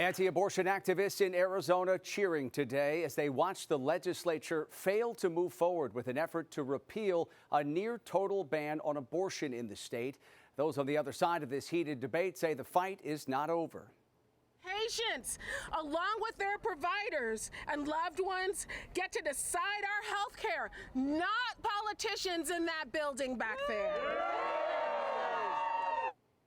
Anti-abortion activists in Arizona cheering today as they watch the legislature fail to move forward with an effort to repeal a near-total ban on abortion in the state. Those on the other side of this heated debate say the fight is not over. Patients, along with their providers and loved ones, get to decide our health care, not politicians in that building back there.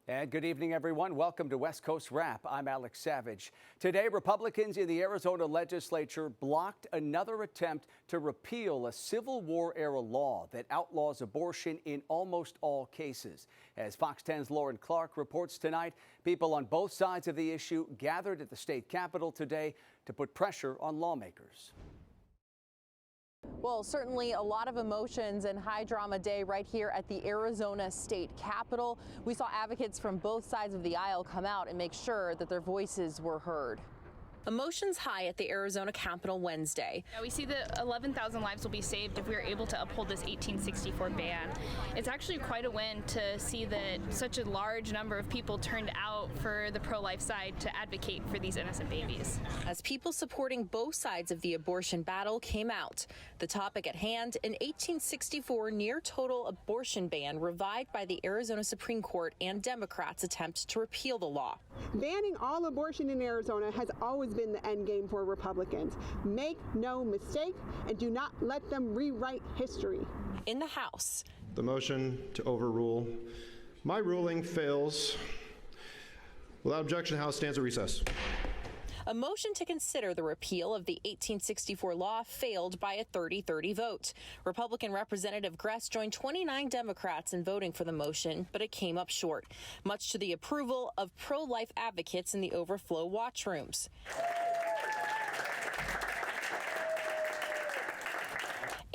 And good evening, everyone. Welcome to West Coast Wrap. I'm Alex Savage. Today, Republicans in the Arizona legislature blocked another attempt to repeal a Civil War-era law that outlaws abortion in almost all cases. As Fox 10's Lauren Clark reports tonight, people on both sides of the issue gathered at the state capitol today to put pressure on lawmakers. Well, certainly a lot of emotions and high drama day right here at the Arizona State Capitol. We saw advocates from both sides of the aisle come out and make sure that their voices were heard. Emotions high at the Arizona Capitol Wednesday. We see that 11,000 lives will be saved if we are able to uphold this 1864 ban. It's actually quite a win to see that such a large number of people turned out for the pro-life side to advocate for these innocent babies. As people supporting both sides of the abortion battle came out, the topic at hand, an 1864 near-total abortion ban revived by the Arizona Supreme Court and Democrats' attempt to repeal the law. Banning all abortion in Arizona has always been the end game for Republicans. Make no mistake and do not let them rewrite history. In the House, the motion to overrule my ruling fails. Without objection, the House stands at recess. A motion to consider the repeal of the 1864 law failed by a 30-30 vote. Republican Representative Gress joined 29 Democrats in voting for the motion, but it came up short, much to the approval of pro-life advocates in the overflow watchrooms.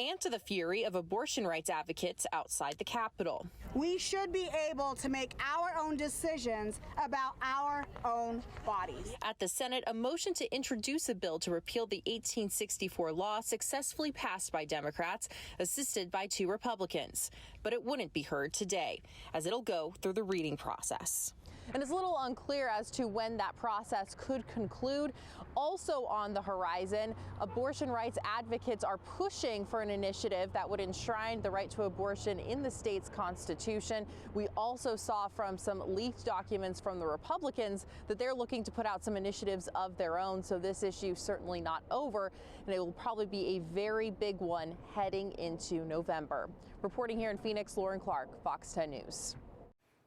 And to the fury of abortion rights advocates outside the Capitol. We should be able to make our own decisions about our own bodies. At the Senate, a motion to introduce a bill to repeal the 1864 law successfully passed by Democrats, assisted by 2 Republicans. But it wouldn't be heard today, as it'll go through the reading process. And it's a little unclear as to when that process could conclude. Also on the horizon, abortion rights advocates are pushing for an initiative that would enshrine the right to abortion in the state's constitution. We also saw from some leaked documents from the Republicans that they're looking to put out some initiatives of their own. So this issue certainly not over, and it will probably be a very big one heading into November. Reporting here in Phoenix, Lauren Clark, Fox 10 News.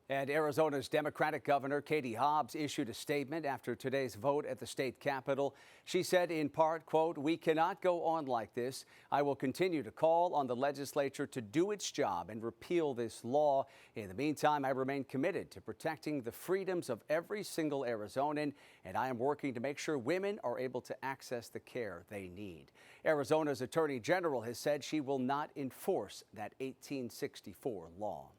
And Arizona's Democratic Governor Katie Hobbs issued a statement after today's vote at the state capitol. She said in part, quote, "We cannot go on like this. I will continue to call on the legislature to do its job and repeal this law. In the meantime, I remain committed to protecting the freedoms of every single Arizonan, and I am working to make sure women are able to access the care they need." Arizona's Attorney General has said she will not enforce that 1864 law.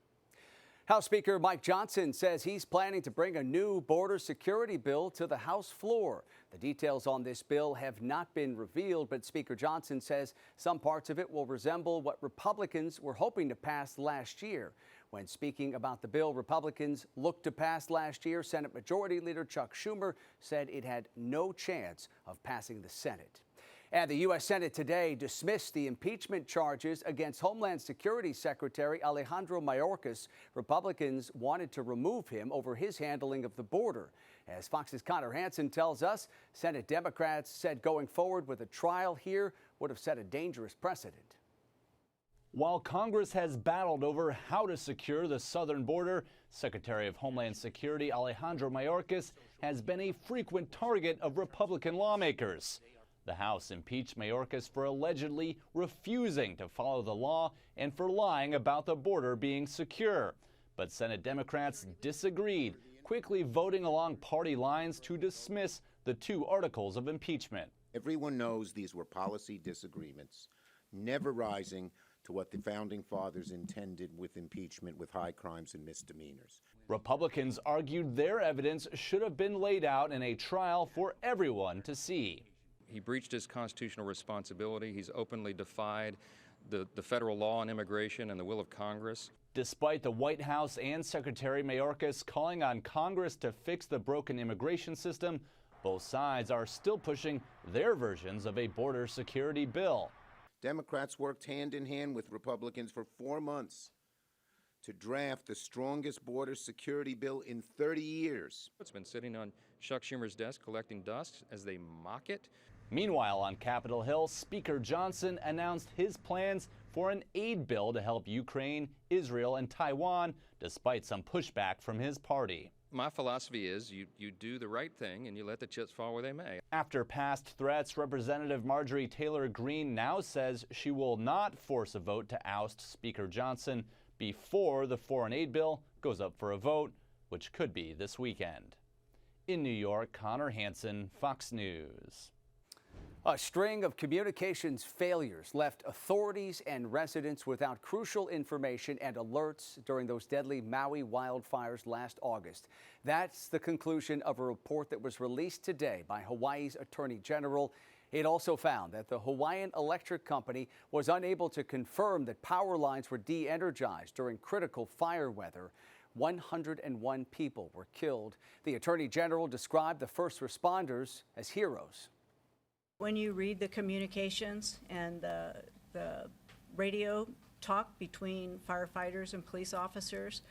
House Speaker Mike Johnson says he's planning to bring a new border security bill to the House floor. The details on this bill have not been revealed, but Speaker Johnson says some parts of it will resemble what Republicans were hoping to pass last year. When speaking about the bill Republicans looked to pass last year, Senate Majority Leader Chuck Schumer said it had no chance of passing the Senate. And the U.S. Senate today dismissed the impeachment charges against Homeland Security Secretary Alejandro Mayorkas. Republicans wanted to remove him over his handling of the border. As Fox's Connor Hansen tells us, Senate Democrats said going forward with a trial here would have set a dangerous precedent. While Congress has battled over how to secure the southern border, Secretary of Homeland Security Alejandro Mayorkas has been a frequent target of Republican lawmakers. The House impeached Mayorkas for allegedly refusing to follow the law and for lying about the border being secure. But Senate Democrats disagreed, quickly voting along party lines to dismiss the 2 articles of impeachment. Everyone knows these were policy disagreements, never rising to what the Founding Fathers intended with impeachment with high crimes and misdemeanors. Republicans argued their evidence should have been laid out in a trial for everyone to see. He breached his constitutional responsibility. He's openly defied the federal law on immigration and the will of Congress. Despite the White House and Secretary Mayorkas calling on Congress to fix the broken immigration system, Both sides are still pushing their versions of a border security bill. Democrats worked hand in hand with Republicans for 4 months to draft the strongest border security bill in 30 years. It's been sitting on Chuck Schumer's desk collecting dust as they mock it. Meanwhile, on Capitol Hill, Speaker Johnson announced his plans for an aid bill to help Ukraine, Israel, and Taiwan, despite some pushback from his party. My philosophy is you do the right thing and you let the chips fall where they may. After past threats, Representative Marjorie Taylor Greene now says she will not force a vote to oust Speaker Johnson before the foreign aid bill goes up for a vote, which could be this weekend. In New York, Connor Hansen, Fox News. A string of communications failures left authorities and residents without crucial information and alerts during those deadly Maui wildfires last August. That's the conclusion of a report that was released today by Hawaii's Attorney General. It also found that the Hawaiian Electric Company was unable to confirm that power lines were de-energized during critical fire weather. 101 people were killed. The Attorney General described the first responders as heroes. When you read the communications and the radio talk between firefighters and police officers,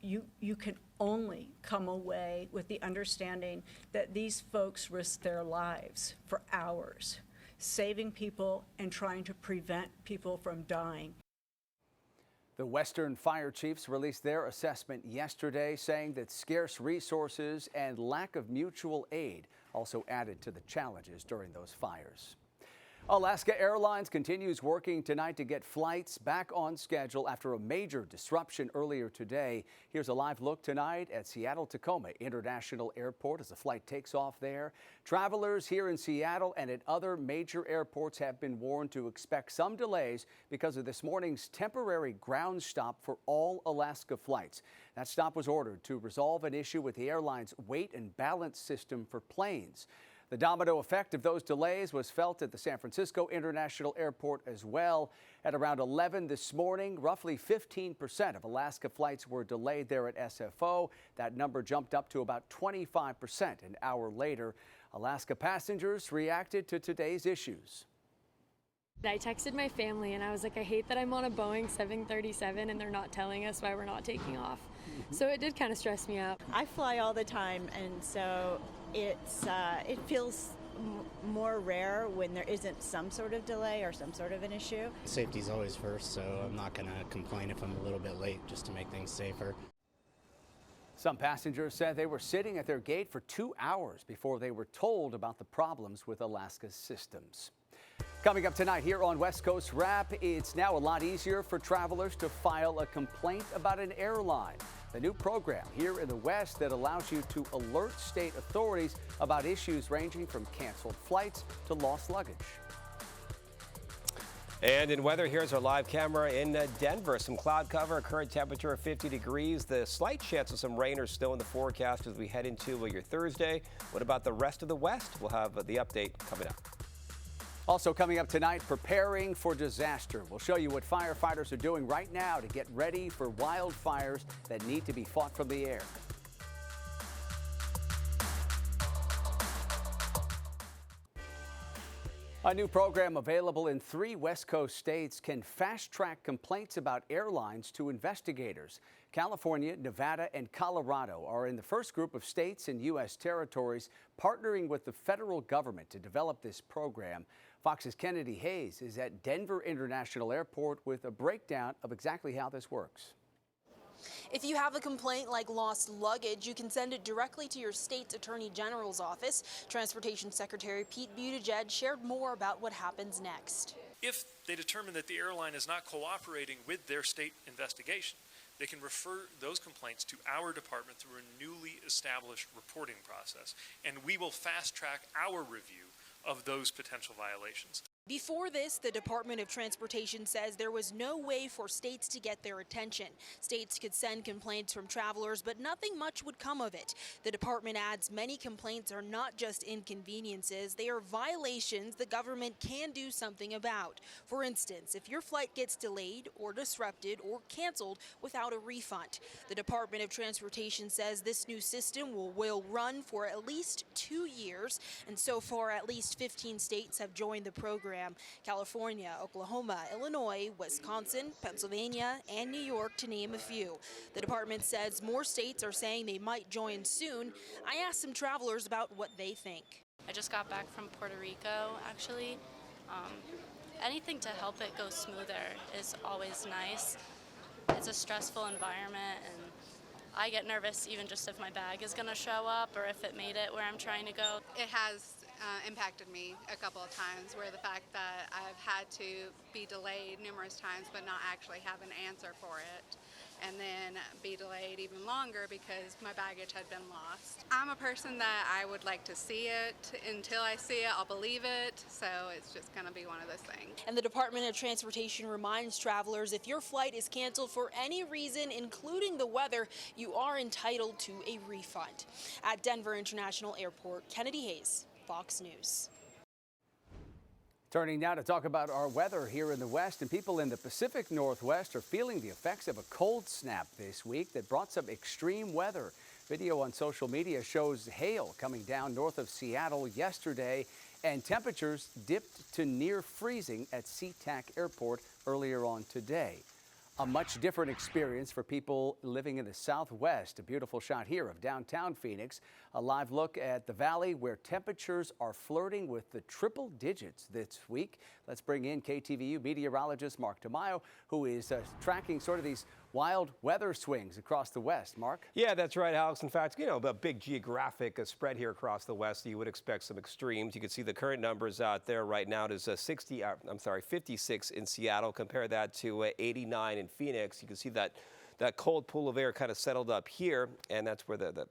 you can only come away with the understanding that these folks risked their lives for hours, saving people and trying to prevent people from dying. The Western Fire Chiefs released their assessment yesterday, saying that scarce resources and lack of mutual aid also added to the challenges during those fires. Alaska Airlines continues working tonight to get flights back on schedule after a major disruption earlier today. Here's a live look tonight at Seattle-Tacoma International Airport as the flight takes off there. Travelers here in Seattle and at other major airports have been warned to expect some delays because of this morning's temporary ground stop for all Alaska flights. That stop was ordered to resolve an issue with the airline's weight and balance system for planes. The domino effect of those delays was felt at the San Francisco International Airport as well. At around 11 this morning, roughly 15% of Alaska flights were delayed there at SFO. That number jumped up to about 25% an hour later. Alaska passengers reacted to today's issues. I texted my family and I was like, I hate that I'm on a Boeing 737 and they're not telling us why we're not taking off. So it did kind of stress me out. I fly all the time, and so it feels more rare when there isn't some sort of delay or some sort of an issue. Safety's always first, so I'm not going to complain if I'm a little bit late just to make things safer. Some passengers said they were sitting at their gate for 2 hours before they were told about the problems with Alaska's systems. Coming up tonight here on West Coast Wrap, it's now a lot easier for travelers to file a complaint about an airline. The new program here in the West that allows you to alert state authorities about issues ranging from canceled flights to lost luggage. And in weather, here's our live camera in Denver. Some cloud cover, a current temperature of 50 degrees. The slight chance of some rain or snow in the forecast as we head into your Thursday. What about the rest of the West? We'll have the update coming up. Also coming up tonight, preparing for disaster. We'll show you what firefighters are doing right now to get ready for wildfires that need to be fought from the air. A new program available in 3 West Coast states can fast-track complaints about airlines to investigators. California, Nevada, and Colorado are in the first group of states and U.S. territories partnering with the federal government to develop this program. Fox's Kennedy Hayes is at Denver International Airport with a breakdown of exactly how this works. If you have a complaint like lost luggage, you can send it directly to your state's Attorney General's office. Transportation Secretary Pete Buttigieg shared more about what happens next. If they determine that the airline is not cooperating with their state investigation, they can refer those complaints to our department through a newly established reporting process, and we will fast track our review of those potential violations. Before this, the Department of Transportation says there was no way for states to get their attention. States could send complaints from travelers, but nothing much would come of it. The department adds many complaints are not just inconveniences, they are violations the government can do something about. For instance, if your flight gets delayed or disrupted or canceled without a refund. The Department of Transportation says this new system will run for at least 2 years, and so far at least 15 states have joined the program. California, Oklahoma, Illinois, Wisconsin, Pennsylvania, and New York, to name a few. The department says more states are saying they might join soon. I asked some travelers about what they think. I just got back from Puerto Rico, actually. Anything to help it go smoother is always nice. It's a stressful environment, and I get nervous even just if my bag is going to show up or if it made it where I'm trying to go. It has impacted me a couple of times, where the fact that I've had to be delayed numerous times but not actually have an answer for it, and then be delayed even longer because my baggage had been lost. I'm a person that I would like to see it. Until I see it, I'll believe it, so it's just going to be one of those things. And the Department of Transportation reminds travelers if your flight is canceled for any reason, including the weather, you are entitled to a refund. At Denver International Airport, Kennedy Hayes, Fox News. Turning now to talk about our weather here in the West, and people in the Pacific Northwest are feeling the effects of a cold snap this week that brought some extreme weather. Video on social media shows hail coming down north of Seattle yesterday, and temperatures dipped to near freezing at SeaTac Airport earlier on today. A much different experience for people living in the Southwest. A beautiful shot here of downtown Phoenix. A live look at the valley where temperatures are flirting with the triple digits this week. Let's bring in KTVU meteorologist Mark Tamayo, who is tracking sort of these wild weather swings across the West. Mark? Yeah, that's right, Alex. In fact, you know, a big geographic spread here across the West. You would expect some extremes. You can see the current numbers out there right now. It is 56 in Seattle. Compare that to 89 in Phoenix. You can see that cold pool of air kind of settled up here, and that's where the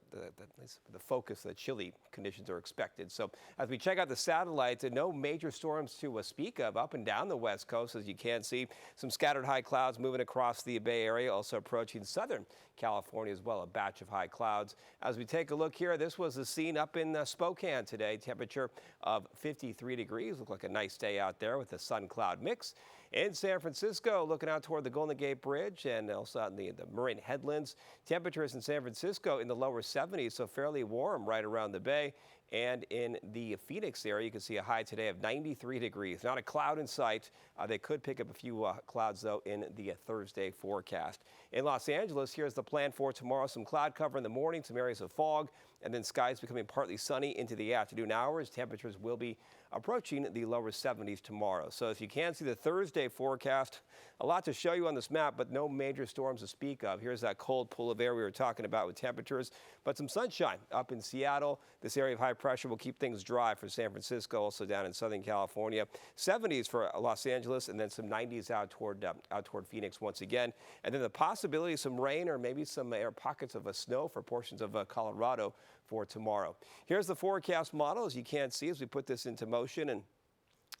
focus, the chilly conditions are expected. So as we check out the satellites, no major storms to speak of up and down the West Coast. As you can see, some scattered high clouds moving across the Bay Area, also approaching Southern California as well, a batch of high clouds. As we take a look here, this was the scene up in Spokane today. Temperature of 53 degrees. Looked like a nice day out there with the sun-cloud mix. In San Francisco, looking out toward the Golden Gate Bridge and also out in the Marin Headlands. Temperatures in San Francisco in the lower 70s, so fairly warm right around the bay. And in the Phoenix area, you can see a high today of 93 degrees. Not a cloud in sight. They could pick up a few clouds, though, in the Thursday forecast. In Los Angeles, here's the plan for tomorrow. Some cloud cover in the morning, some areas of fog, and then skies becoming partly sunny into the afternoon hours. Temperatures will be approaching the lower 70s tomorrow. So if you can see the Thursday forecast, a lot to show you on this map, but no major storms to speak of. Here's that cold pool of air we were talking about with temperatures, but some sunshine up in Seattle. This area of high pressure will keep things dry for San Francisco, also down in Southern California. 70s for Los Angeles, and then some 90s out toward Phoenix once again. And then the possibility of some rain or maybe some air pockets of snow for portions of Colorado for tomorrow. Here's the forecast model, as you can see, as we put this into motion, and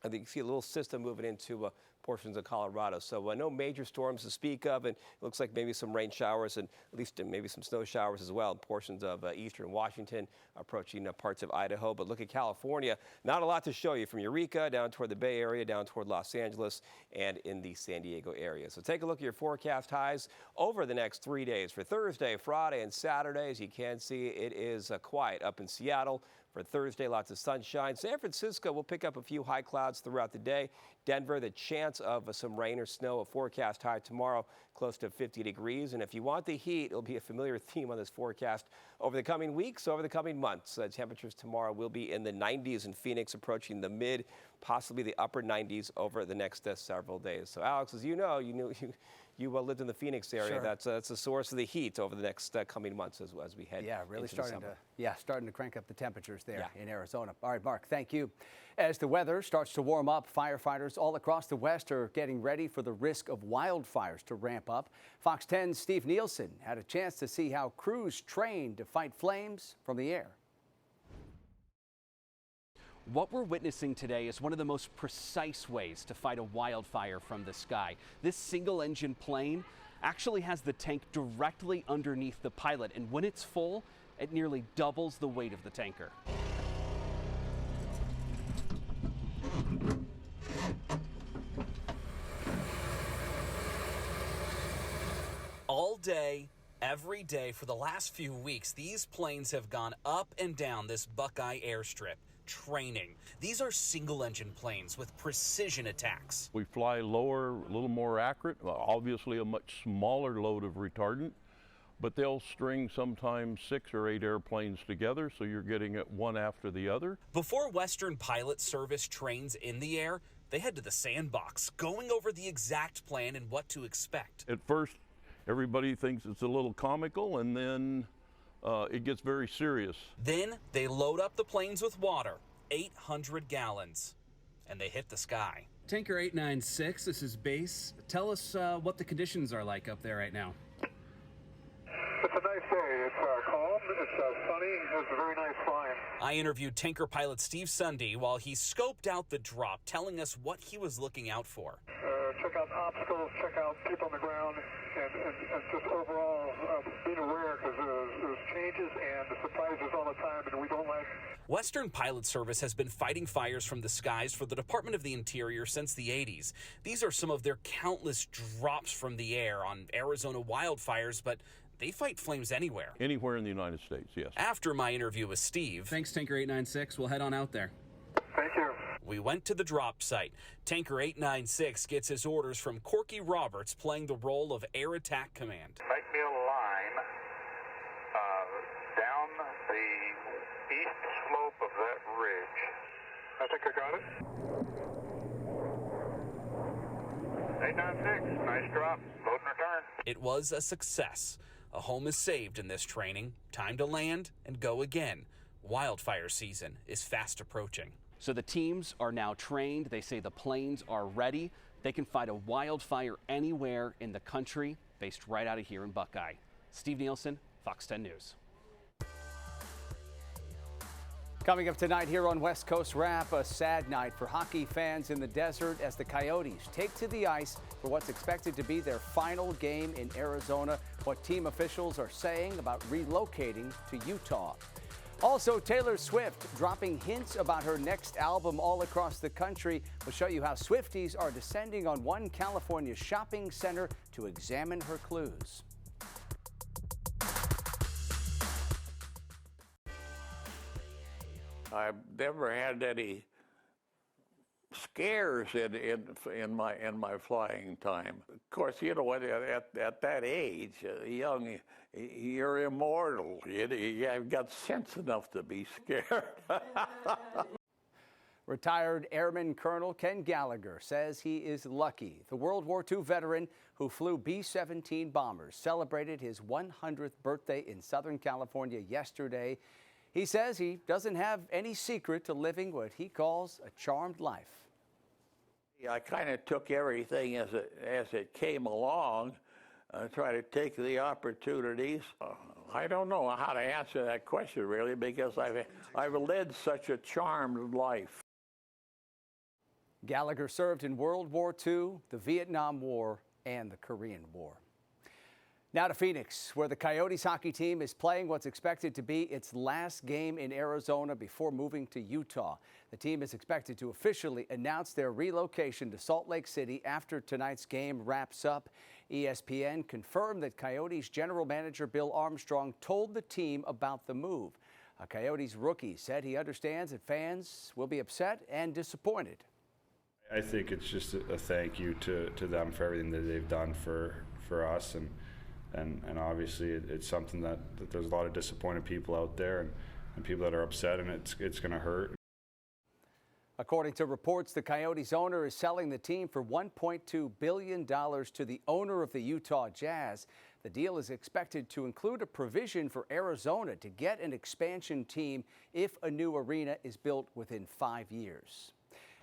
I think you see a little system moving into portions of Colorado. So no major storms to speak of, and it looks like maybe some rain showers and at least maybe some snow showers as well in portions of eastern Washington, approaching parts of Idaho. But look at California, not a lot to show you from Eureka down toward the Bay Area, down toward Los Angeles, and in the San Diego area. So take a look at your forecast highs over the next 3 days. For Thursday, Friday, and Saturday, as you can see, it is quiet up in Seattle. For Thursday, lots of sunshine. San Francisco will pick up a few high clouds throughout the day. Denver, the chance of some rain or snow, a forecast high tomorrow, close to 50 degrees. And if you want the heat, it'll be a familiar theme on this forecast over the coming weeks, over the coming months. Temperatures tomorrow will be in the 90s in Phoenix, approaching the mid, possibly the upper 90s over the next several days. So, Alex, as you know, you lived in the Phoenix area. Sure. That's the source of the heat over the next coming months as we head. Yeah, really into starting to crank up the temperatures there in Arizona. All right, Mark, thank you. As the weather starts to warm up, firefighters all across the West are getting ready for the risk of wildfires to ramp up. Fox 10's Steve Nielsen had a chance to see how crews train to fight flames from the air. What we're witnessing today is one of the most precise ways to fight a wildfire from the sky. This single-engine plane actually has the tank directly underneath the pilot, and when it's full, it nearly doubles the weight of the tanker. All day, every day for the last few weeks, these planes have gone up and down this Buckeye airstrip, training. These are single-engine planes with precision attacks. We fly lower, a little more accurate, obviously a much smaller load of retardant, but they'll string sometimes 6 or 8 airplanes together, so you're getting it one after the other. Before Western Pilot Service trains in the air, they head to the sandbox, going over the exact plan and what to expect. At first, everybody thinks it's a little comical, and then it gets very serious. Then they load up the planes with water, 800 gallons, and they hit the sky. Tanker 896, this is base. Tell us what the conditions are like up there right now. It's a nice day. It's calm, it's sunny, it's a very nice flying. I interviewed tanker pilot Steve Sunday while he scoped out the drop, telling us what he was looking out for. Check out obstacles, check out people on the ground, and just overall being aware, because there's changes and surprises all the time, and we don't like. Western Pilot Service has been fighting fires from the skies for the Department of the Interior since the 80s. These are some of their countless drops from the air on Arizona wildfires, but they fight flames anywhere. Anywhere in the United States, yes. After my interview with Steve. Thanks, Tanker 896. We'll head on out there. Thank you. We went to the drop site. Tanker 896 gets his orders from Corky Roberts, playing the role of Air Attack Command. Make me a line down the east slope of that ridge. I think I got it. 896, nice drop. Load and return. It was a success. A home is saved in this training. Time to land and go again. Wildfire season is fast approaching. So the teams are now trained. They say the planes are ready. They can fight a wildfire anywhere in the country, based right out of here in Buckeye. Steve Nielsen, Fox 10 News. Coming up tonight here on West Coast Wrap, a sad night for hockey fans in the desert as the Coyotes take to the ice for what's expected to be their final game in Arizona. What team officials are saying about relocating to Utah. Also, Taylor Swift dropping hints about her next album all across the country. We'll show you how Swifties are descending on one California shopping center to examine her clues. I've never had any scares in my flying time. Of course, you know, at that age, young, you're immortal. You've got sense enough to be scared. Retired Airman Colonel Ken Gallagher says he is lucky. The World War II veteran who flew B-17 bombers celebrated his 100th birthday in Southern California yesterday. He says he doesn't have any secret to living what he calls a charmed life. I kind of took everything as it came along, try to take the opportunities. I don't know how to answer that question really, because I've led such a charmed life. Gallagher served in World War II, the Vietnam War, and the Korean War. Now to Phoenix, where the Coyotes hockey team is playing what's expected to be its last game in Arizona before moving to Utah. The team is expected to officially announce their relocation to Salt Lake City after tonight's game wraps up. ESPN confirmed that Coyotes general manager Bill Armstrong told the team about the move. A Coyotes rookie said he understands that fans will be upset and disappointed. I think it's just a thank you to them for everything that they've done for us, and obviously it's something that there's a lot of disappointed people out there and people that are upset, and it's going to hurt. According to reports, the Coyotes owner is selling the team for $1.2 billion to the owner of the Utah Jazz. The deal is expected to include a provision for Arizona to get an expansion team if a new arena is built within 5 years.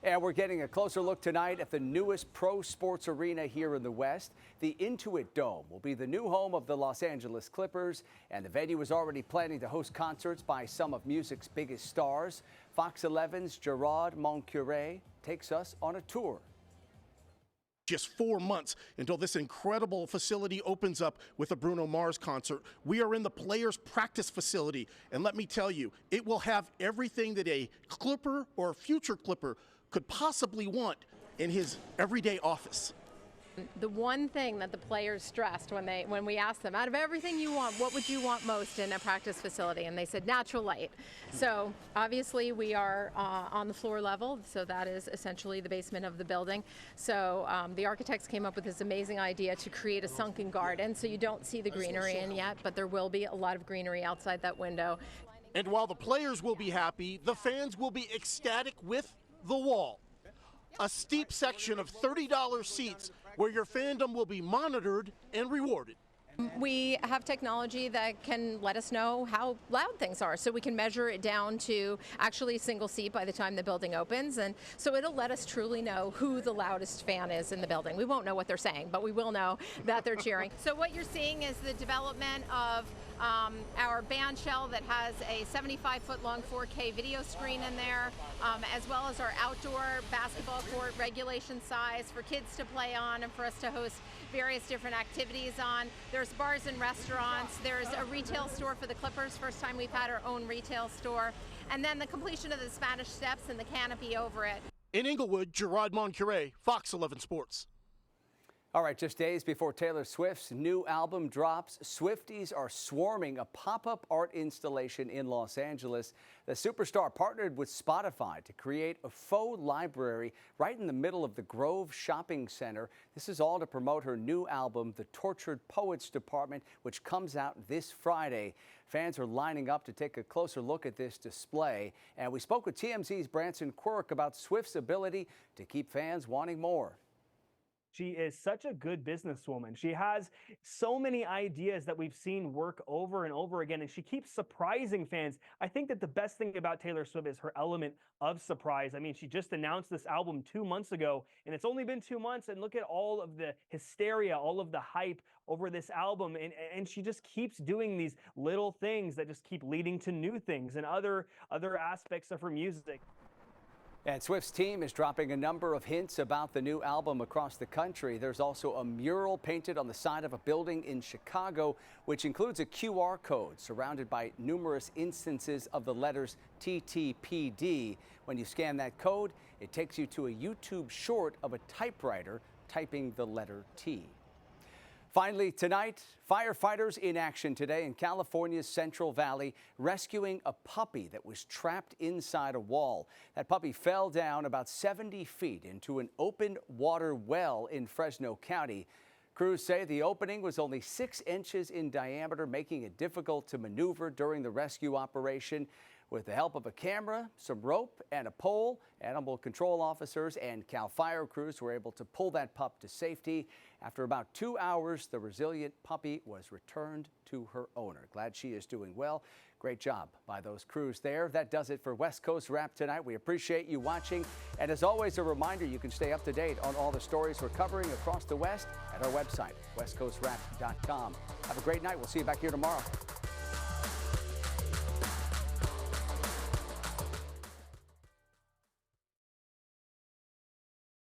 And we're getting a closer look tonight at the newest pro sports arena here in the West. The Intuit Dome will be the new home of the Los Angeles Clippers, and the venue is already planning to host concerts by some of music's biggest stars. Fox 11's Gerard Moncure takes us on a tour. Just 4 months until this incredible facility opens up with a Bruno Mars concert. We are in the players' practice facility, and let me tell you, it will have everything that a Clipper or future Clipper could possibly want in his everyday office. The one thing that the players stressed when we asked them, out of everything you want, what would you want most in a practice facility? And they said natural light. So obviously we are on the floor level, so that is essentially the basement of the building. So the architects came up with this amazing idea to create a sunken garden, so you don't see the greenery in yet, but there will be a lot of greenery outside that window. And while the players will be happy, the fans will be ecstatic with the wall. A steep section of $30 seats where your fandom will be monitored and rewarded. We have technology that can let us know how loud things are, so we can measure it down to actually a single seat by the time the building opens, and so it'll let us truly know who the loudest fan is in the building. We won't know what they're saying, but we will know that they're cheering. So what you're seeing is the development of our band shell that has a 75-foot long 4K video screen in there, as well as our outdoor basketball court regulation size for kids to play on and for us to host various different activities on. There's bars and restaurants. There's a retail store for the Clippers, first time we've had our own retail store. And then the completion of the Spanish Steps and the canopy over it. In Inglewood, Gerard Moncure, Fox 11 Sports. All right, just days before Taylor Swift's new album drops, Swifties are swarming a pop-up art installation in Los Angeles. The superstar partnered with Spotify to create a faux library right in the middle of the Grove Shopping Center. This is all to promote her new album, The Tortured Poets Department, which comes out this Friday. Fans are lining up to take a closer look at this display. And we spoke with TMZ's Branson Quirk about Swift's ability to keep fans wanting more. She is such a good businesswoman. She has so many ideas that we've seen work over and over again, and she keeps surprising fans. I think that the best thing about Taylor Swift is her element of surprise. I mean, she just announced this album 2 months ago, and it's only been 2 months, and look at all of the hysteria, all of the hype over this album, and she just keeps doing these little things that just keep leading to new things and other aspects of her music. And Swift's team is dropping a number of hints about the new album across the country. There's also a mural painted on the side of a building in Chicago, which includes a QR code surrounded by numerous instances of the letters TTPD. When you scan that code, it takes you to a YouTube short of a typewriter typing the letter T. Finally, tonight, firefighters in action today in California's Central Valley, rescuing a puppy that was trapped inside a wall. That puppy fell down about 70 feet into an open water well in Fresno County. Crews say the opening was only 6 inches in diameter, making it difficult to maneuver during the rescue operation. With the help of a camera, some rope, and a pole, animal control officers and CAL FIRE crews were able to pull that pup to safety. After about 2 hours, the resilient puppy was returned to her owner. Glad she is doing well. Great job by those crews there. That does it for West Coast Wrap tonight. We appreciate you watching. And as always, a reminder, you can stay up to date on all the stories we're covering across the West at our website, westcoastwrap.com. Have a great night. We'll see you back here tomorrow.